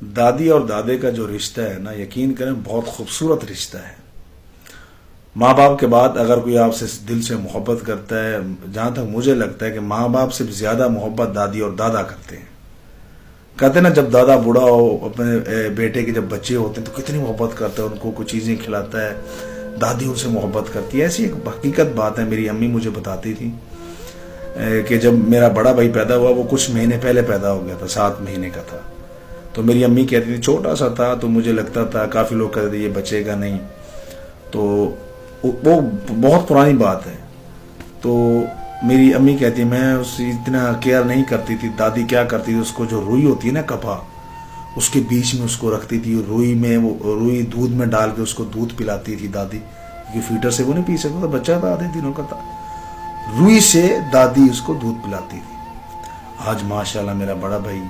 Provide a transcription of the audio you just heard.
دادی اور دادے کا جو رشتہ ہے نا، یقین کریں بہت خوبصورت رشتہ ہے. ماں باپ کے بعد اگر کوئی آپ سے دل سے محبت کرتا ہے، جہاں تک مجھے لگتا ہے کہ ماں باپ سے زیادہ محبت دادی اور دادا کرتے ہیں. کہتے ہیں نا جب دادا بوڑھا ہو، اپنے بیٹے کے جب بچے ہوتے ہیں تو کتنی محبت کرتا ہے، ان کو کچھ چیزیں کھلاتا ہے، دادی ان سے محبت کرتی ہے. ایسی ایک حقیقت بات ہے، میری امی مجھے بتاتی تھی کہ جب میرا بڑا بھائی پیدا ہوا، وہ کچھ مہینے پہلے پیدا ہو گیا تھا، 7 مہینے کا تھا. تو میری امی کہتی تھی چھوٹا سا تھا، تو مجھے لگتا تھا، کافی لوگ کہتے تھے یہ بچے گا نہیں. تو وہ بہت پرانی بات ہے. تو میری امی کہتی ہے میں اس اتنا کیئر نہیں کرتی تھی. دادی کیا کرتی تھی، اس کو جو روئی ہوتی ہے نا کپا، اس کے بیچ میں اس کو رکھتی تھی. روئی میں وہ روئی دودھ میں ڈال کے اس کو دودھ پلاتی تھی دادی، کیونکہ فیٹر سے وہ نہیں پی سکتا تھا، بچہ تھا، آدھے دنوں کا تھا. روئی سے دادی اس کو دودھ پلاتی تھی. آج ماشاءاللہ میرا بڑا بھائی